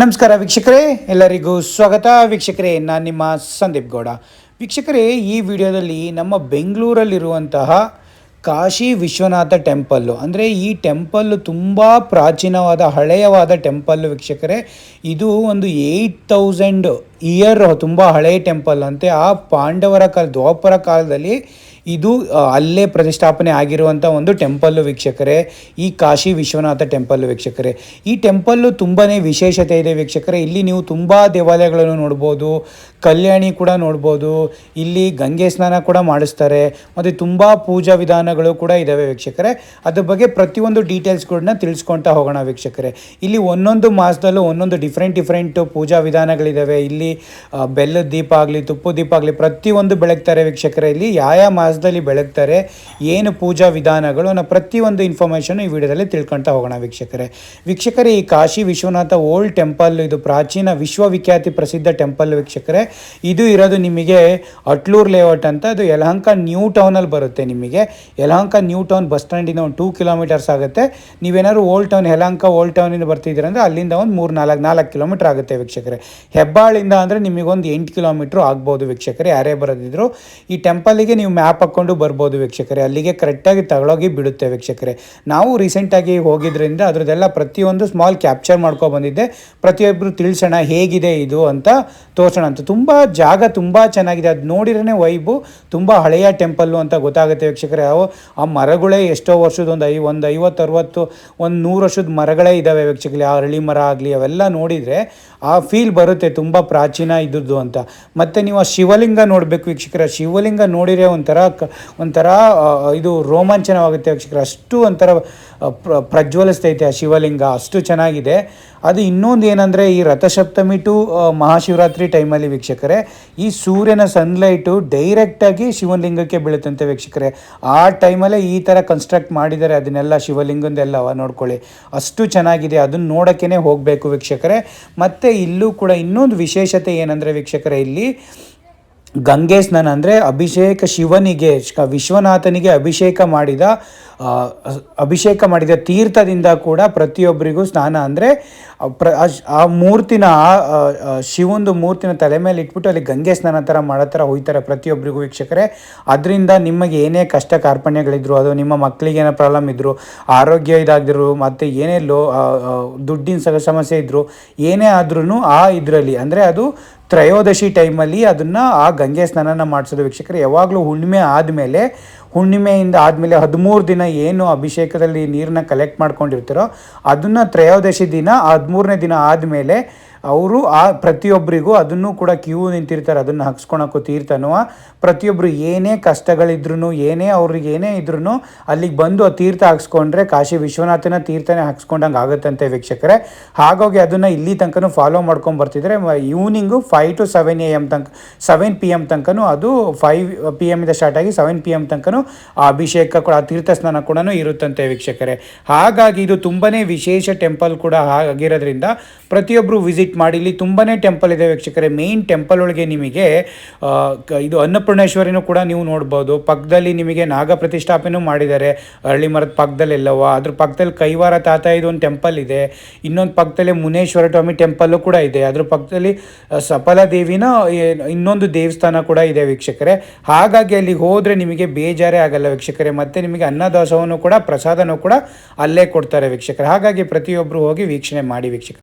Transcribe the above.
ನಮಸ್ಕಾರ ವೀಕ್ಷಕರೇ, ಎಲ್ಲರಿಗೂ ಸ್ವಾಗತ. ವೀಕ್ಷಕರೇ, ನಾನು ನಿಮ್ಮ ಸಂದೀಪ್ ಗೌಡ. ವೀಕ್ಷಕರೇ, ಈ ವಿಡಿಯೋದಲ್ಲಿ ನಮ್ಮ ಬೆಂಗಳೂರಲ್ಲಿರುವಂತಹ ಕಾಶಿ ವಿಶ್ವನಾಥ ಟೆಂಪಲ್ಲು, ಅಂದರೆ ಈ ಟೆಂಪಲ್ಲು ತುಂಬ ಪ್ರಾಚೀನವಾದ ಹಳೆಯವಾದ ಟೆಂಪಲ್ಲು ವೀಕ್ಷಕರೇ. ಇದು ಒಂದು 8000 ಇಯರ್ ತುಂಬ ಹಳೆಯ ಟೆಂಪಲ್ ಅಂತೆ. ಆ ಪಾಂಡವರ ದ್ವಾಪರ ಕಾಲದಲ್ಲಿ ಇದು ಅಲ್ಲೇ ಪ್ರತಿಷ್ಠಾಪನೆ ಆಗಿರುವಂಥ ಒಂದು ಟೆಂಪಲ್ಲು ವೀಕ್ಷಕರೇ, ಈ ಕಾಶಿ ವಿಶ್ವನಾಥ ಟೆಂಪಲ್ಲು ವೀಕ್ಷಕರೇ. ಈ ಟೆಂಪಲ್ಲು ತುಂಬಾ ವಿಶೇಷತೆ ಇದೆ ವೀಕ್ಷಕರೇ. ಇಲ್ಲಿ ನೀವು ತುಂಬ ದೇವಾಲಯಗಳನ್ನು ನೋಡ್ಬೋದು, ಕಲ್ಯಾಣಿ ಕೂಡ ನೋಡ್ಬೋದು, ಇಲ್ಲಿ ಗಂಗೆ ಸ್ನಾನ ಕೂಡ ಮಾಡಿಸ್ತಾರೆ, ಮತ್ತು ತುಂಬ ಪೂಜಾ ವಿಧಾನಗಳು ಕೂಡ ಇದ್ದಾವೆ ವೀಕ್ಷಕರೇ. ಅದ್ರ ಬಗ್ಗೆ ಪ್ರತಿಯೊಂದು ಡೀಟೇಲ್ಸ್ಗಳನ್ನ ತಿಳಿಸ್ಕೊಳ್ತಾ ಹೋಗೋಣ ವೀಕ್ಷಕರೇ. ಇಲ್ಲಿ ಒಂದೊಂದು ಮಾಸದಲ್ಲೂ ಒಂದೊಂದು ಡಿಫ್ರೆಂಟ್ ಪೂಜಾ ವಿಧಾನಗಳಿದ್ದಾವೆ. ಇಲ್ಲಿ ಬೆಲ್ಲದ ದೀಪ ಆಗಲಿ, ತುಪ್ಪದ ದೀಪ ಆಗಲಿ, ಪ್ರತಿಯೊಂದು ಬೆಳಗ್ತಾರೆ ವೀಕ್ಷಕರೇ. ಇಲ್ಲಿ ಯಾವ ಮಾಸದಲ್ಲಿ ಬೆಳಗ್ತಾರೆ, ಏನು ಪೂಜಾ ವಿಧಾನಗಳು ಅನ್ನೋ ಪ್ರತಿಯೊಂದು ಇನ್ಫಾರ್ಮೇಷನ್ ಈ ವಿಡಿಯೋದಲ್ಲಿ ತಿಳ್ಕೊಳ್ತಾ ಹೋಗೋಣ ವೀಕ್ಷಕರೇ. ಈ ಕಾಶಿ ವಿಶ್ವನಾಥ ಓಲ್ಡ್ ಟೆಂಪಲ್, ಇದು ಪ್ರಾಚೀನ ವಿಶ್ವವಿಖ್ಯಾತಿ ಪ್ರಸಿದ್ಧ ಟೆಂಪಲ್ ವೀಕ್ಷಕರೇ. ಇದು ಇರೋದು ನಿಮಗೆ ಅಟ್ಲೂರ್ ಲೇಔಟ್ ಅಂತ, ಅದು ಯಲಹಂಕ ನ್ಯೂ ಟೌನಲ್ಲಿ ಬರುತ್ತೆ. ನಿಮಗೆ ಯಲಹಂಕ ನ್ಯೂ ಟೌನ್ ಬಸ್ ಸ್ಟ್ಯಾಂಡಿಂದ ಒಂದು 2 ಕಿಲೋಮೀಟರ್ಸ್ ಆಗುತ್ತೆ. ನೀವೇನಾದ್ರು ಓಲ್ಡ್ ಟೌನ್, ಯಲಹಂಕ ಓಲ್ಡ್ ಟೌನಿಂದ ಬರ್ತಿದ್ದೀರ ಅಂದರೆ ಅಲ್ಲಿಂದ ಒಂದು 4 ಕಿಲೋಮೀಟರ್ ಆಗುತ್ತೆ ವೀಕ್ಷಕರೇ. ಹೆಬ್ಬಾಳಿಂದ ಅಂದರೆ ನಿಮಗೊಂದು 8 ಕಿಲೋಮೀಟ್ರ್ ಆಗ್ಬೋದು ವೀಕ್ಷಕರೇ. ಯಾರೇ ಬರೋದಿದ್ರು ಈ ಟೆಂಪಲಿಗೆ ನೀವು ಮ್ಯಾಪ್ ಹಾಕ್ಕೊಂಡು ಬರ್ಬೋದು ವೀಕ್ಷಕರೇ. ಅಲ್ಲಿಗೆ ಕರೆಕ್ಟಾಗಿ ತಗೊಳೋಗಿ ಬಿಡುತ್ತೆ ವೀಕ್ಷಕರೇ. ನಾವು ರೀಸೆಂಟಾಗಿ ಹೋಗಿದ್ರಿಂದ ಅದರದ್ದೆಲ್ಲ ಪ್ರತಿಯೊಂದು ಸ್ಮಾಲ್ ಕ್ಯಾಪ್ಚರ್ ಮಾಡ್ಕೊಂಡು ಬಂದಿದ್ದೆ. ಪ್ರತಿಯೊಬ್ಬರು ತಿಳಿಸೋಣ ಹೇಗಿದೆ ಇದು ಅಂತ ತೋರಿಸೋಣ ಅಂತ. ಜಾಗ ತುಂಬ ಚೆನ್ನಾಗಿದೆ. ಅದು ನೋಡಿರೇ ವೈಬು, ತುಂಬ ಹಳೆಯ ಟೆಂಪಲ್ಲು ಅಂತ ಗೊತ್ತಾಗುತ್ತೆ ವೀಕ್ಷಕರೇ. ಆ ಮರಗಳೇ ಎಷ್ಟೋ ವರ್ಷದ ಒಂದು 50, 60, 100 ವರ್ಷದ ಮರಗಳೇ ಇದ್ದಾವೆ ವೀಕ್ಷಕರೇ. ಆ ಅರಳಿ ಮರ ಆಗಲಿ ಅವೆಲ್ಲ ನೋಡಿದರೆ ಆ ಫೀಲ್ ಬರುತ್ತೆ, ತುಂಬ ಪ್ರಾಚೀನ ಇದ್ದದ್ದು ಅಂತ. ಮತ್ತು ನೀವು ಆ ಶಿವಲಿಂಗ ನೋಡಬೇಕು ವೀಕ್ಷಕರೇ. ಶಿವಲಿಂಗ ನೋಡಿದರೆ ಒಂಥರ ಇದು ರೋಮಾಂಚನವಾಗುತ್ತೆ ವೀಕ್ಷಕರೇ. ಅಷ್ಟು ಒಂಥರ ಪ್ರಜ್ವಲಿಸ್ತೈತೆ ಆ ಶಿವಲಿಂಗ, ಅಷ್ಟು ಚೆನ್ನಾಗಿದೆ ಅದು. ಇನ್ನೊಂದು ಏನಂದರೆ, ಈ ರಥಸಪ್ತಮಿ ಟು ಮಹಾಶಿವರಾತ್ರಿ ಟೈಮಲ್ಲಿ ವೀಕ್ಷಕರೇ, ಈ ಸೂರ್ಯನ ಸನ್ಲೈಟು ಡೈರೆಕ್ಟಾಗಿ ಶಿವಲಿಂಗಕ್ಕೆ ಬೀಳುತ್ತಂತೆ ವೀಕ್ಷಕರೇ. ಆ ಟೈಮಲ್ಲೇ ಈ ಥರ ಕನ್ಸ್ಟ್ರಕ್ಟ್ ಮಾಡಿದ್ದಾರೆ ಅದನ್ನೆಲ್ಲ, ಶಿವಲಿಂಗಂದೆಲ್ಲ ನೋಡ್ಕೊಳ್ಳಿ, ಅಷ್ಟು ಚೆನ್ನಾಗಿದೆ. ಅದನ್ನು ನೋಡೋಕ್ಕೇ ಹೋಗಬೇಕು ವೀಕ್ಷಕರೇ. ಮತ್ತು ಇಲ್ಲೂ ಕೂಡ ಇನ್ನೊಂದು ವಿಶೇಷತೆ ಏನಂದರೆ ವೀಕ್ಷಕರೇ, ಇಲ್ಲಿ ಗಂಗೆ ಸ್ನಾನ ಅಂದರೆ ಅಭಿಷೇಕ, ಶಿವನಿಗೆ ವಿಶ್ವನಾಥನಿಗೆ ಅಭಿಷೇಕ ಮಾಡಿದ ತೀರ್ಥದಿಂದ ಕೂಡ ಪ್ರತಿಯೊಬ್ಬರಿಗೂ ಸ್ನಾನ. ಅಂದರೆ ಆ ಮೂರ್ತಿನ, ಶಿವಂದು ಮೂರ್ತಿನ ತಲೆ ಮೇಲೆ ಇಟ್ಬಿಟ್ಟು ಅಲ್ಲಿ ಗಂಗೆ ಸ್ನಾನ ಥರ ಮಾಡೋ ಥರ ಹೋಯ್ತಾರೆ ಪ್ರತಿಯೊಬ್ಬರಿಗೂ ವೀಕ್ಷಕರೇ. ಅದರಿಂದ ನಿಮಗೆ ಏನೇ ಕಷ್ಟ ಕಾರ್ಪಣ್ಯಗಳಿದ್ರು, ಅದು ನಿಮ್ಮ ಮಕ್ಕಳಿಗೆ ಏನೋ ಪ್ರಾಬ್ಲಮ್ ಇದ್ದರು, ಆರೋಗ್ಯ ಇದಾಗಿದ್ರು, ಮತ್ತು ಏನೇ ದುಡ್ಡಿನ ಸಮಸ್ಯೆ ಇದ್ದರು, ಏನೇ ಆದ್ರೂ ಆ ಇದರಲ್ಲಿ ಅಂದರೆ ಅದು ತ್ರಯೋದಶಿ ಟೈಮಲ್ಲಿ ಅದನ್ನು ಆ ಗಂಗೆ ಸ್ನಾನನ ಮಾಡಿಸೋದು ವೀಕ್ಷಕರೇ. ಯಾವಾಗಲೂ ಹುಣ್ಣಿಮೆಯಿಂದ ಆದಮೇಲೆ 13 ದಿನ ಏನು ಅಭಿಷೇಕದಲ್ಲಿ ನೀರನ್ನ ಕಲೆಕ್ಟ್ ಮಾಡ್ಕೊಂಡಿರ್ತಾರೋ ಅದನ್ನು ತ್ರಯೋದಶಿ ದಿನ, 13ನೇ ದಿನ ಆದಮೇಲೆ ಅವರು ಪ್ರತಿಯೊಬ್ಬರಿಗೂ ಅದನ್ನು ಕೂಡ ಕ್ಯೂ ನಿಂತಿರ್ತಾರೆ, ಅದನ್ನು ಹಾಕ್ಸ್ಕೊಳಕ್ಕೂ ತೀರ್ಥನೂ. ಪ್ರತಿಯೊಬ್ಬರು ಏನೇ ಕಷ್ಟಗಳಿದ್ರೂ, ಅವ್ರಿಗೆ ಏನೇ ಇದ್ರೂ ಅಲ್ಲಿಗೆ ಬಂದು ಆ ತೀರ್ಥ ಹಾಕ್ಸ್ಕೊಂಡ್ರೆ ಕಾಶಿ ವಿಶ್ವನಾಥನ ತೀರ್ಥನೇ ಹಾಕ್ಸ್ಕೊಂಡಂಗೆ ಆಗುತ್ತಂತೆ ವೀಕ್ಷಕರೇ. ಹಾಗಾಗಿ ಅದನ್ನು ಇಲ್ಲಿ ತನಕ ಫಾಲೋ ಮಾಡ್ಕೊಂಡು ಬರ್ತಿದ್ರೆ ಈವ್ನಿಂಗು 5 to 7 PM ತನಕನೂ, ಅದು 5 PM ಇಂದ ಸ್ಟಾರ್ಟ್ ಆಗಿ 7 PM ತನಕನೂ ಆ ಅಭಿಷೇಕ ಕೂಡ, ಆ ತೀರ್ಥ ಸ್ನಾನ ಕೂಡ ಇರುತ್ತಂತೆ ವೀಕ್ಷಕರೇ. ಹಾಗಾಗಿ ಇದು ತುಂಬಾ ವಿಶೇಷ ಟೆಂಪಲ್ ಕೂಡ ಆಗಿರೋದ್ರಿಂದ ಪ್ರತಿಯೊಬ್ಬರು ವಿಸಿಟ್ ಮಾಡಿ. ಇಲ್ಲಿ ತುಂಬಾ ಟೆಂಪಲ್ ಇದೆ ವೀಕ್ಷಕರೇ. ಮೇನ್ ಟೆಂಪಲ್ ಒಳಗೆ ನಿಮಗೆ ಇದು ಅನ್ನಪೂರ್ಣೇಶ್ವರಿನೂ ಕೂಡ ನೀವು ನೋಡ್ಬೋದು. ಪಕ್ಕದಲ್ಲಿ ನಿಮಗೆ ನಾಗ ಪ್ರತಿಷ್ಠಾಪನೆ ಮಾಡಿದ್ದಾರೆ, ಅರಳಿ ಮರದ ಪಕ್ಕದಲ್ಲೆಲ್ಲವ. ಅದ್ರ ಪಕ್ಕದಲ್ಲಿ ಕೈವಾರ ತಾತ ಇದು ಒಂದು ಟೆಂಪಲ್ ಇದೆ. ಇನ್ನೊಂದು ಪಕ್ಕದಲ್ಲಿ ಮುನೇಶ್ವರ ಸ್ವಾಮಿ ಟೆಂಪಲ್ಲು ಕೂಡ ಇದೆ. ಅದ್ರ ಪಕ್ಕದಲ್ಲಿ ಸಫಲ ದೇವಿನ ಇನ್ನೊಂದು ದೇವಸ್ಥಾನ ಕೂಡ ಇದೆ ವೀಕ್ಷಕರೇ. ಹಾಗಾಗಿ ಅಲ್ಲಿಗೆ ಹೋದರೆ ನಿಮಗೆ ಬೇಜಾರೇ ಆಗಲ್ಲ ವೀಕ್ಷಕರೇ. ಮತ್ತು ನಿಮಗೆ ಅನ್ನದಾಸೋಹನೂ ಕೂಡ, ಪ್ರಸಾದನೂ ಕೂಡ ಅಲ್ಲೇ ಕೊಡ್ತಾರೆ ವೀಕ್ಷಕರೇ. ಹಾಗಾಗಿ ಪ್ರತಿಯೊಬ್ಬರು ಹೋಗಿ ವೀಕ್ಷಣೆ ಮಾಡಿ ವೀಕ್ಷಕರೇ.